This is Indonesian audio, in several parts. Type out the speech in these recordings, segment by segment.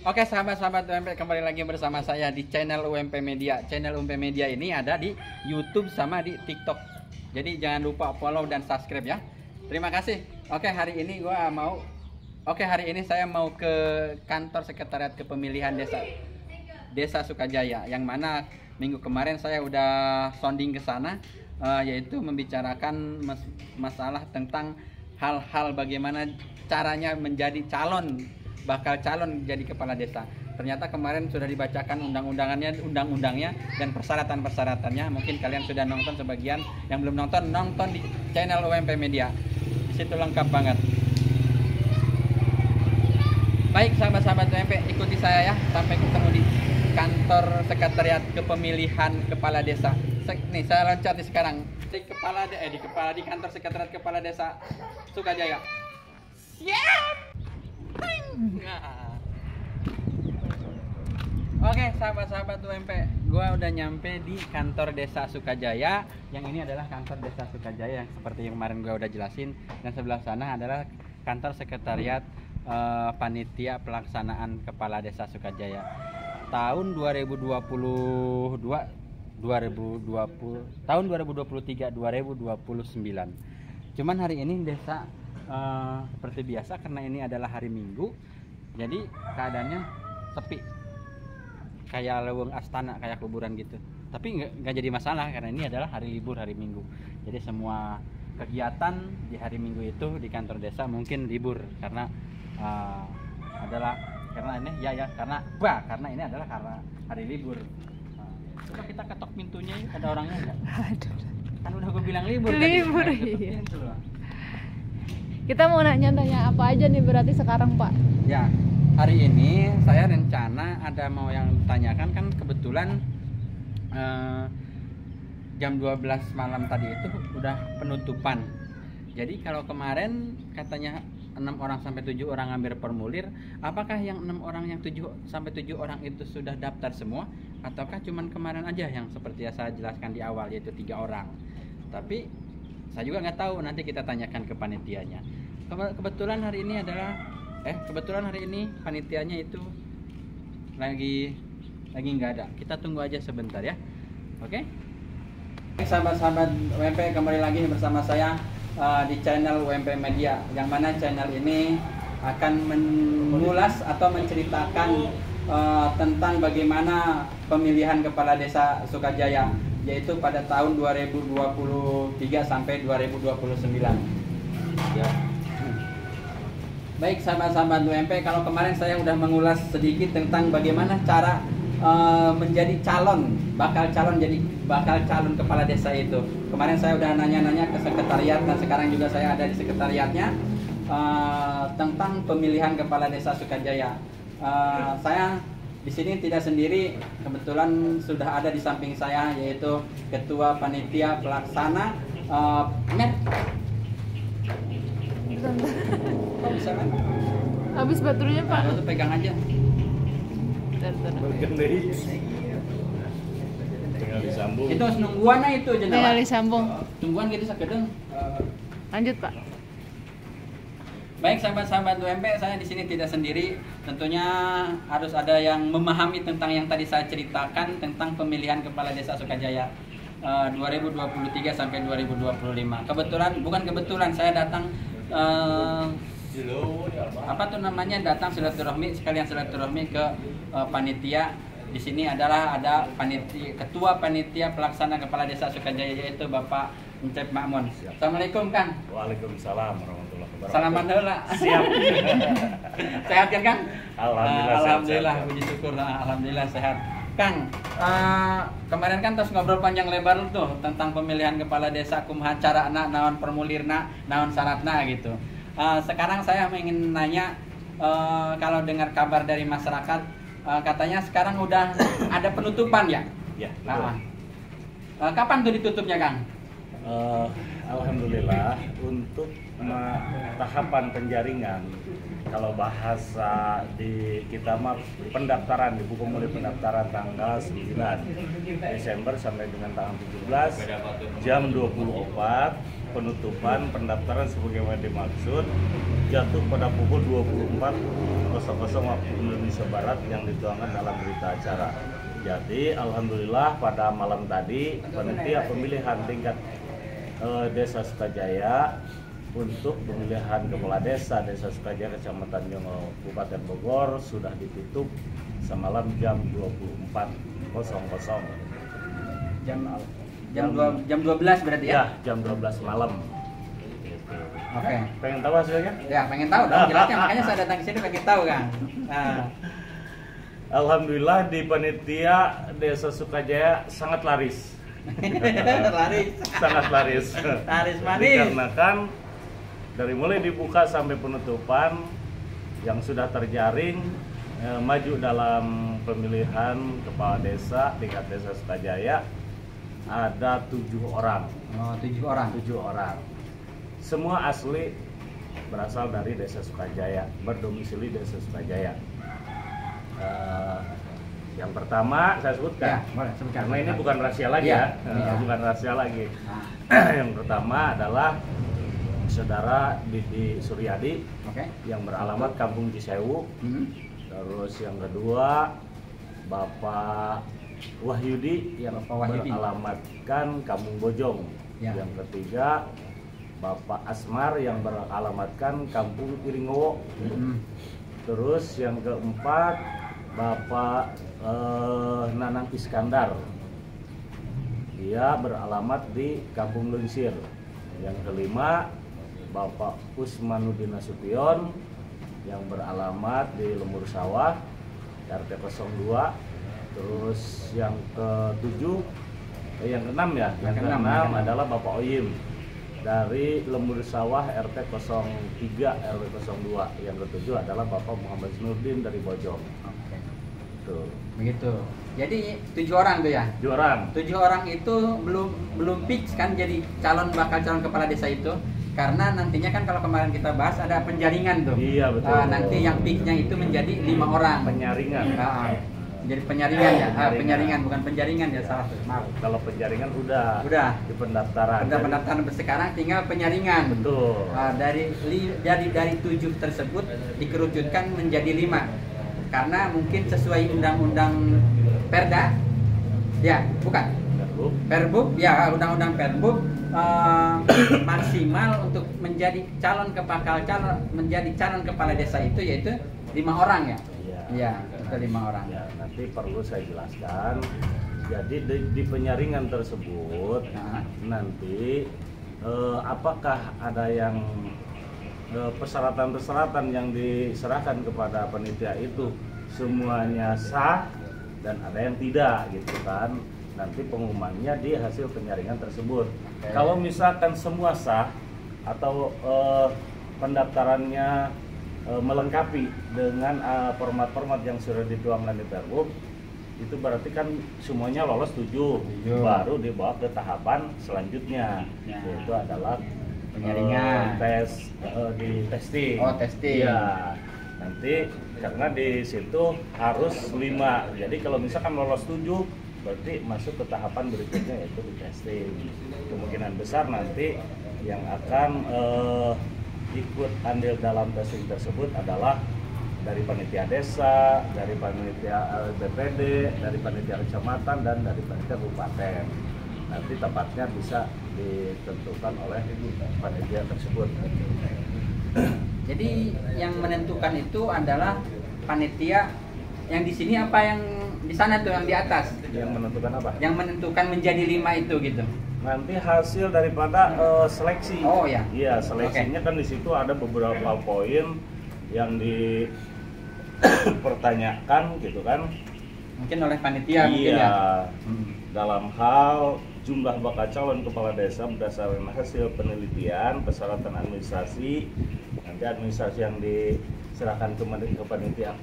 Oke sahabat-sahabat UMP, kembali lagi bersama saya di channel UMP Media. Channel UMP Media ini ada di YouTube sama di TikTok. Jadi jangan lupa follow dan subscribe ya. Terima kasih. Hari ini saya mau ke kantor sekretariat kepemilihan Desa Sukajaya, yang mana minggu kemarin saya udah sounding ke sana, yaitu membicarakan masalah tentang hal-hal bagaimana caranya menjadi bakal calon jadi kepala desa. Ternyata kemarin sudah dibacakan undang-undangnya dan persyaratan-persyaratannya. Mungkin kalian sudah nonton, sebagian yang belum nonton di channel UMP Media. Di situ lengkap banget. Baik sahabat-sahabat UMP, ikuti saya ya sampai ketemu di kantor sekretariat kepemilihan kepala desa. Nih saya loncat sekarang di kantor sekretariat kepala desa Sukajaya. Siap. Oke sahabat-sahabat UMP, gua udah nyampe di kantor desa Sukajaya. Yang ini adalah kantor desa Sukajaya yang seperti yang kemarin gua udah jelasin, dan sebelah sana adalah kantor sekretariat panitia pelaksanaan kepala desa Sukajaya tahun 2023 2029. Cuman hari ini desa seperti biasa, karena ini adalah hari Minggu, jadi keadaannya sepi, kayak leweng astana, kayak kuburan gitu. Tapi nggak jadi masalah karena ini adalah hari libur, hari Minggu. Jadi semua kegiatan di hari Minggu itu di kantor desa mungkin libur karena karena ini adalah hari libur. Coba kita ketok pintunya, ada orangnya nggak? Kan udah gue bilang libur. Libur iya. Kita mau nanya apa aja nih berarti sekarang Pak? Ya, hari ini saya rencana ada mau yang tanyakan, kan kebetulan jam 12 malam tadi itu udah penutupan. Jadi kalau kemarin katanya 6 orang sampai 7 orang ngambil formulir, apakah yang 6 orang yang 7 sampai 7 orang itu sudah daftar semua, ataukah cuman kemarin aja yang seperti yang saya jelaskan di awal, yaitu 3 orang. Tapi saya juga nggak tahu, nanti kita tanyakan ke panitianya. Kebetulan hari ini panitianya itu lagi nggak ada. Kita tunggu aja sebentar ya. Oke? Sahabat-sahabat UMP, kembali lagi bersama saya di channel UMP Media, yang mana channel ini akan mengulas atau menceritakan tentang bagaimana pemilihan kepala desa Sukajaya, yaitu pada tahun 2023 sampai 2029 ya. Baik sahabat-sahabat UMP, kalau kemarin saya udah mengulas sedikit tentang bagaimana cara menjadi bakal calon kepala desa itu. Kemarin saya udah nanya-nanya ke sekretariat, dan sekarang juga saya ada di sekretariatnya tentang pemilihan kepala desa Sukajaya. Saya di sini tidak sendiri, kebetulan sudah ada di samping saya, yaitu Ketua Panitia Pelaksana Kok bisa kan? Habis baterainya Pak. Itu pegang aja. Tinggal disambung. Itu nungguan itu jenama. Tinggal disambung. Tungguan gitu sakedeng. Lanjut Pak. Baik sahabat-sahabat UMP, saya di sini tidak sendiri. Tentunya harus ada yang memahami tentang yang tadi saya ceritakan tentang pemilihan kepala desa Sukajaya 2023 sampai 2025. Bukan kebetulan saya datang datang sekalian silaturahmi ke panitia. Di sini adalah ada ketua panitia pelaksana kepala desa Sukajaya, yaitu Bapak Encep Makmun. Assalamualaikum Kang. Waalaikumsalam warahmatullahi wabarakatuh. Salaman heula. Siap. Sehat kan Kang? Alhamdulillah. Puji syukur, alhamdulillah sehat. Kang, kemarin kan terus ngobrol panjang lebar tuh tentang pemilihan kepala desa, kumaha carana, naon formulirna, naon syaratna gitu. Sekarang saya ingin nanya, kalau dengar kabar dari masyarakat, katanya sekarang udah ada penutupan ya? Ya. Kapan tuh ditutupnya Kang? Alhamdulillah, untuk tahapan penjaringan, kalau bahasa di kita mah pendaftaran di buku mulai pendaftaran tanggal 9 Desember sampai dengan tanggal 17 jam 24 penutupan pendaftaran sebagaimana dimaksud jatuh pada pukul 24.00 waktu Indonesia Barat yang dituangkan dalam berita acara. Jadi alhamdulillah pada malam tadi panitia pemilihan tingkat Desa Sukajaya untuk pemilihan kepala desa Desa Sukajaya Kecamatan Jongo Kabupaten Bogor sudah ditutup semalam jam 24.00. Jam 12 berarti ya? Ya, jam 12 malam. Gitu. Oke. Pengen tahu hasilnya? Ya, pengen tahu dong jelasnya, makanya saya datang ke sini pengen tahu kan. Nah, Alhamdulillah di panitia Desa Sukajaya sangat laris. laris. Sangat laris. Laris manis. Dikarenakan dari mulai dibuka sampai penutupan yang sudah terjaring maju dalam pemilihan kepala desa tingkat Desa Sukajaya ada 7 orang. Oh, 7 orang. 7 orang. Semua asli berasal dari Desa Sukajaya, berdomisili Desa Sukajaya. Yang pertama saya sebutkan, Ya, boleh sebutkan. karena ini bukan rahasia lagi Ya, ya, iya. bukan rahasia lagi. Nah, Yang pertama adalah saudara Didi Suryadi oke. yang beralamat Kampung Cisewu. Hmm. Terus yang kedua Bapak Wahyudi yang Bapak Wahyudi. beralamatkan Kampung Bojong. Ya. Yang ketiga Bapak Asmar yang beralamatkan Kampung Iringowo. Hmm. Terus yang keempat Bapak Nanang Iskandar, dia beralamat di Kampung Lunsir. Yang kelima Bapak Usmanuddin Nasution yang beralamat di Lembur Sawah RT 02. Terus yang ketujuh yang keenam ya, yang keenam adalah Bapak Oyim dari Lembur Sawah RT 03 RW 02. Yang ketujuh adalah Bapak Muhammad Nurdin dari Bojong. Oke. Tuh. Begitu. Jadi 7 orang tuh ya. 7 orang. 7 orang itu belum fix kan jadi bakal calon kepala desa itu, karena nantinya kan kalau kemarin kita bahas ada penjaringan tuh. Iya betul. Nanti yang fixnya itu menjadi 5 orang. Penyaringan. Jadi penyaringan ya. Penyaringan. Penyaringan bukan penjaringan ya, salah tuh. Maaf. Kalau penjaringan udah di pendaftaran. Udah pendaftaran, sekarang tinggal penyaringan. Betul. Dari 7 tersebut dikerucutkan menjadi 5 karena mungkin sesuai undang-undang Perda, ya bukan? Perbub, ya undang-undang Perbub maksimal untuk menjadi calon kepala desa itu yaitu 5 orang ya. Iya, itu 5 orang. Ya, nanti perlu saya jelaskan. Jadi di penyaringan tersebut nanti apakah ada yang persyaratan-persyaratan yang diserahkan kepada panitia itu semuanya sah dan ada yang tidak gitu kan. Nanti pengumumannya di hasil penyaringan tersebut. Kalau misalkan semua sah atau pendaftarannya melengkapi dengan format-format yang sudah dituangkan di Perbub, itu berarti kan semuanya lolos 7. Baru dibawa ke tahapan selanjutnya, yaitu adalah penyaringan, di testing. Oh, testing. Iya. Nanti karena di situ harus 5. Jadi kalau misalkan lolos 7 berarti masuk ke tahapan berikutnya yaitu di testing. Kemungkinan besar nanti yang akan ikut andil dalam testing tersebut adalah dari panitia desa, dari panitia BPD, dari panitia kecamatan dan dari panitia kabupaten. Nanti tempatnya bisa ditentukan oleh panitia tersebut. Jadi yang menentukan itu adalah panitia yang di sini apa yang di sana tuh yang di atas? Yang menentukan apa? Yang menentukan menjadi 5 itu gitu. Nanti hasil daripada seleksi. Oh ya. Iya, seleksinya kan di situ ada beberapa poin yang dipertanyakan gitu kan. Mungkin oleh panitia mungkin iya, ya. dalam hal jumlah bakal calon kepala desa berdasarkan hasil penelitian, persyaratan administrasi, nanti administrasi yang diserahkan ke panitia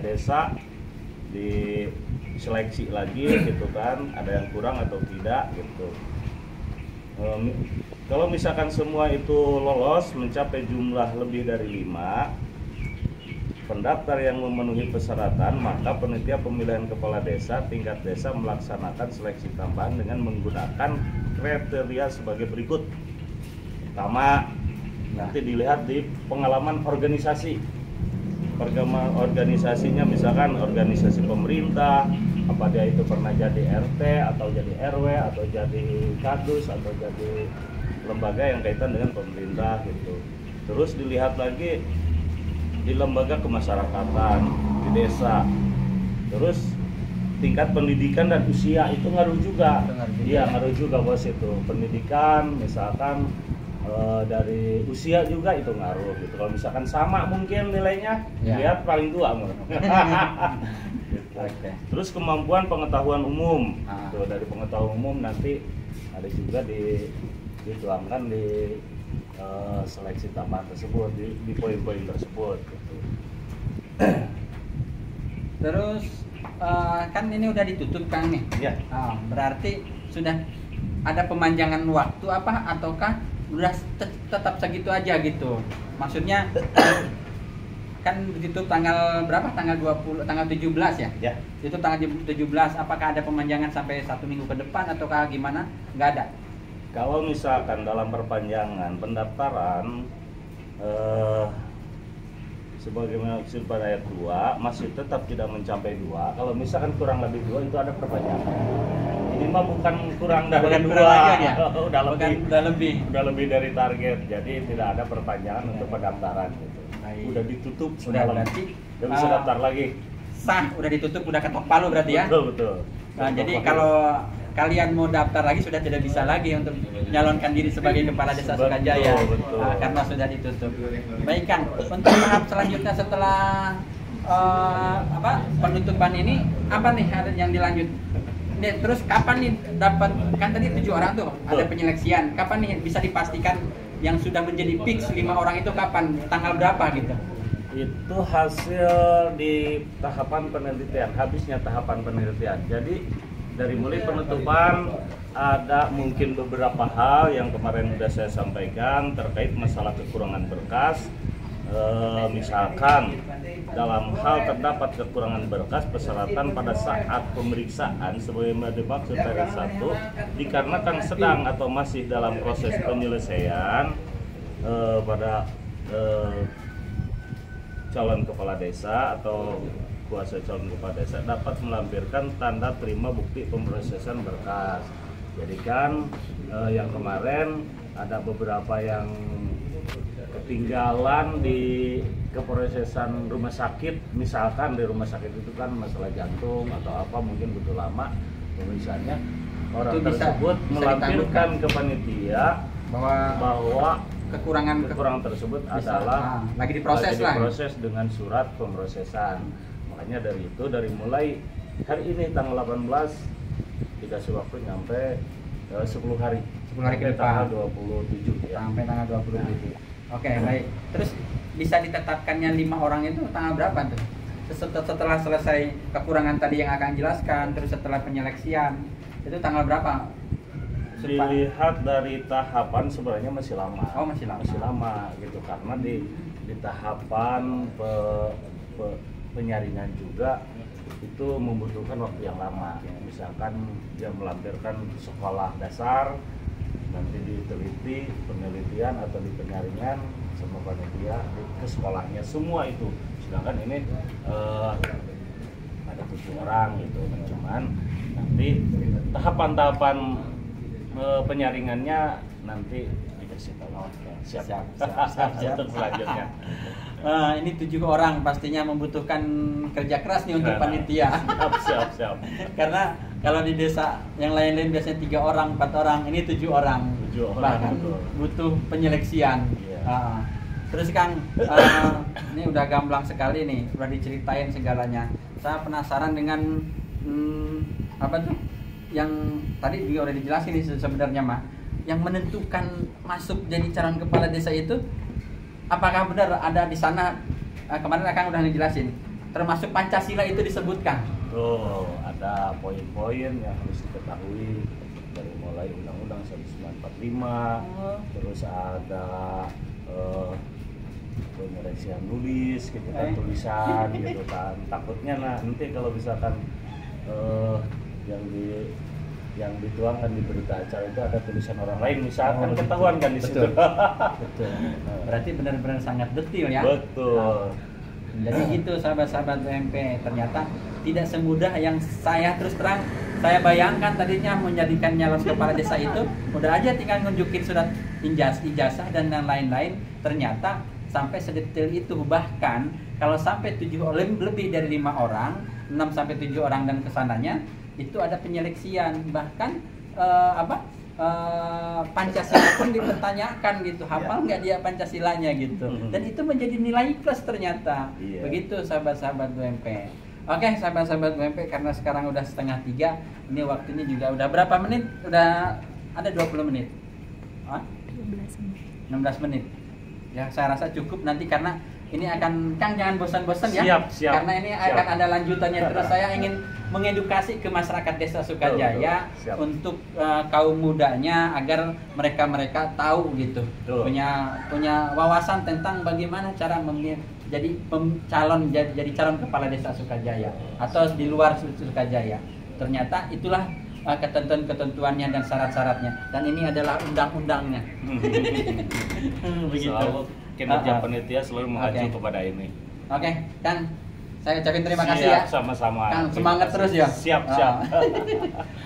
desa, diseleksi lagi gitu kan, ada yang kurang atau tidak gitu. Kalau misalkan semua itu lolos mencapai jumlah lebih dari 5 pendaftar yang memenuhi persyaratan, maka panitia pemilihan kepala desa tingkat desa melaksanakan seleksi tambahan dengan menggunakan kriteria sebagai berikut. pertama nanti dilihat di pengalaman organisasi. Organisasinya misalkan organisasi pemerintah, apa dia itu pernah jadi RT atau jadi RW atau jadi kadus atau jadi lembaga yang kaitan dengan pemerintah gitu. Terus dilihat lagi di lembaga kemasyarakatan, di desa. Terus tingkat pendidikan dan usia itu ngaruh juga. Iya, ngaruh juga bos itu. Pendidikan misalkan dari usia juga itu ngaruh gitu. Kalau misalkan sama mungkin nilainya, Ya. lihat paling tua. Gitu. Oke. Terus kemampuan pengetahuan umum. Ah. Tuh, dari pengetahuan umum nanti ada juga dituangkan di seleksi tambahan tersebut, di poin-poin tersebut gitu. Terus kan ini udah ditutup Kang nih. Ya. Berarti sudah ada pemanjangan waktu apa ataukah udah tetap segitu aja gitu? Maksudnya kan ditutup tanggal berapa? Tanggal 17 ya? Ya. Itu tanggal 17. Apakah ada pemanjangan sampai 1 minggu ke depan ataukah gimana? Nggak ada. Kalau misalkan dalam perpanjangan pendaftaran sebagaimana maksud pada ayat 2 masih tetap tidak mencapai 2. Kalau misalkan kurang lebih 2 itu ada perpanjangan. Ini mah bukan kurang dari Bukan 2. kurang lagi ya? udah lebih. Udah lebih. Dari target. Jadi tidak ada perpanjangan untuk pendaftaran gitu. Baik. Udah ditutup Udah semalam. berarti Udah bisa daftar lagi. sah, udah ditutup, udah ketok palu berarti ya? Betul. Nah, jadi kalau kalian mau daftar lagi sudah tidak bisa lagi untuk menyalonkan diri sebagai kepala desa Betul, Sukajaya. betul. Karena sudah ditutup. Baik Kang, untuk tahap selanjutnya setelah penutupan ini apa nih ada yang dilanjut? Nih, terus kapan nih dapat, kan tadi 7 orang tuh ada penyeleksian. Kapan nih bisa dipastikan yang sudah menjadi fix 5 orang itu kapan? Tanggal berapa gitu? Itu hasil di tahapan penelitian, habisnya tahapan penelitian. Jadi dari mulai penutupan ada mungkin beberapa hal yang kemarin sudah saya sampaikan terkait masalah kekurangan berkas. Misalkan dalam hal terdapat kekurangan berkas persyaratan pada saat pemeriksaan sebagaimana dimaksud dari 1 dikarenakan sedang atau masih dalam proses penyelesaian pada calon kepala desa atau kuasa calon kepala desa dapat melampirkan tanda terima bukti pemrosesan berkas. Jadi kan yang kemarin ada beberapa yang ketinggalan di keprosesan rumah sakit, misalkan di rumah sakit itu kan masalah jantung atau apa mungkin butuh lama pemeriksaannya, orang Itu tersebut bisa melampirkan ke panitia bahwa kekurangan tersebut adalah lagi diproses dengan surat pemrosesan. Makanya dari mulai hari ini tanggal 18 dikasih waktu nyampe 10 hari. 10 hari ke depan. Tanggal 27 ya. Sampai tanggal 27. Oke, baik. Terus bisa ditetapkannya 5 orang itu tanggal berapa tuh? Setelah selesai kekurangan tadi yang akan jelaskan, terus setelah penyeleksian, itu tanggal berapa? Dilihat dari tahapan sebenarnya masih lama. Oh, masih lama gitu karena di tahapan penyaringan juga itu membutuhkan waktu yang lama. Misalkan dia melampirkan sekolah dasar, nanti diteliti penelitian atau di penyaringan sama panitia ke sekolahnya semua itu. Sedangkan ini ada 7 orang gitu. Cuman nanti tahapan-tahapan penyaringannya nanti dikasih tahu. Siap. Untuk selanjutnya. Ini 7 orang pastinya membutuhkan kerja keras nih untuk panitia. Siap. Karena kalau di desa yang lain-lain biasanya 3 orang, 4 orang, ini 7 orang. 7 orang Bahkan betul. butuh penyeleksian. Iya. Terus Kang, ini udah gamblang sekali nih, udah diceritain segalanya. Saya penasaran dengan apa tuh? Yang tadi juga udah dijelasin nih sebenarnya mah. Yang menentukan masuk jadi calon kepala desa itu, apakah benar ada di sana? Kemarin Kang udah ngejelasin, termasuk Pancasila itu disebutkan. Oh, ada poin-poin yang harus diketahui dari mulai Undang-Undang 1945, terus ada penyelesaian nulis gitu kan, tulisan gitu kan. Takutnya nanti kalau misalkan yang yang dituangkan di berita acara itu ada tulisan orang lain, misalkan Oh, ketahuan kan di situ. betul. Betul. Berarti benar-benar sangat detil ya. Betul. Jadi gitu sahabat-sahabat UMP, ternyata tidak semudah yang saya terus terang saya bayangkan tadinya menjadikan nyalon kepala desa itu udah aja tinggal nunjukin surat ijazah dan lain-lain, ternyata sampai sedetil itu. Bahkan kalau sampai lebih dari 5 orang, 6 sampai 7 orang dan kesananya itu ada penyeleksian, bahkan Pancasila pun dipertanyakan gitu, hafal nggak dia Pancasilanya gitu, dan itu menjadi nilai plus ternyata. Iya. Begitu sahabat-sahabat UMP. Oke sahabat-sahabat UMP, karena sekarang udah 2:30, ini waktunya juga udah berapa menit? Udah ada 20 menit. Hah? 16 menit. Ya saya rasa cukup nanti, karena ini akan, Kang jangan bosan-bosan ya. Siap. Karena ini akan ada lanjutannya terus. Saya ingin mengedukasi ke masyarakat Desa Sukajaya Siap. untuk kaum mudanya agar mereka tahu gitu. Betul. Punya wawasan tentang bagaimana cara jadi calon kepala Desa Sukajaya atau di luar Sukajaya. Ternyata itulah ketentuan-ketentuannya dan syarat-syaratnya, dan ini adalah undang-undangnya. Begitu. Selalu kinerja panitia selalu mengacu Oke. kepada ini. Oke, Kang, saya ucapin terima kasih Siap, ya. sama-sama. Kang, Terima semangat kasih. terus ya. Siap.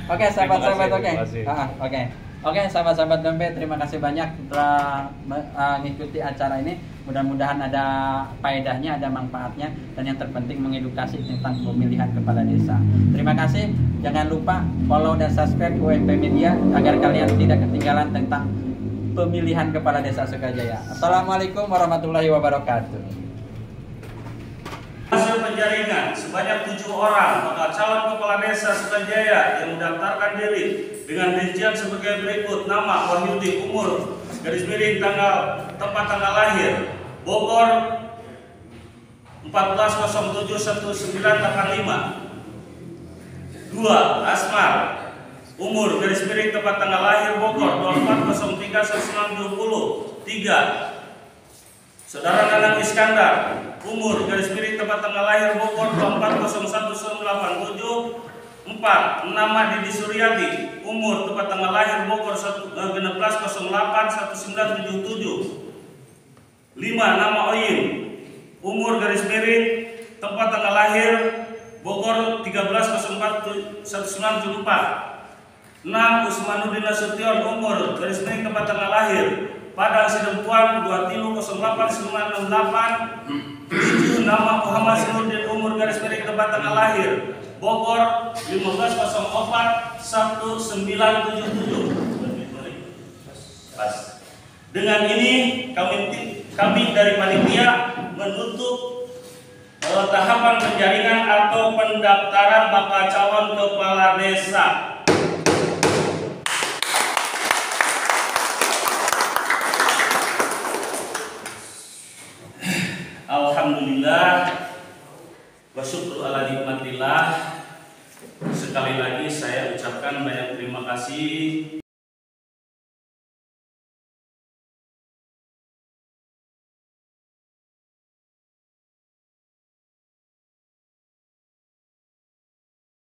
Oke, sahabat-sahabat, oke. Terima kasih. Oke. Oke, sahabat-sahabat dompet, terima kasih banyak telah mengikuti acara ini. Mudah-mudahan ada faedahnya, ada manfaatnya, dan yang terpenting mengedukasi tentang pemilihan kepala desa. Terima kasih. Jangan lupa follow dan subscribe UMP Media agar kalian tidak ketinggalan tentang pemilihan kepala desa Sukajaya. Assalamualaikum warahmatullahi wabarakatuh. Hasil penjaringan sebanyak 7 orang bakal calon kepala desa Sukajaya yang mendaftarkan diri dengan rincian sebagai berikut: nama Wahyudi, umur _ tempat tanggal lahir Bogor 14.07.1985. 2. Asmar, umur _ tempat tanggal lahir Bogor 24.03.1970. 3. Saudara Nanang Iskandar, umur _ tempat tanggal lahir Bogor 24.01.1987. 4. Nama Didi Suryati, umur tempat tanggal lahir Bogor 16.08.1977. 5. Nama Oyin, umur _ tempat tanggal lahir Bogor 13.04.1974. 6. Usmanuddin Nasution, umur _ tempat tanggal lahir Padang Sidempuan 2308.968. 7. Nama Muhammad Sinurdin, umur _ tempat tanggal lahir Bogor 15.04.1977. Dengan ini kami dari panitia menutup tahapan penjaringan atau pendaftaran bakal calon kepala desa. Alhamdulillah wa syukru ala nikmatillah. Sekali lagi saya ucapkan banyak terima kasih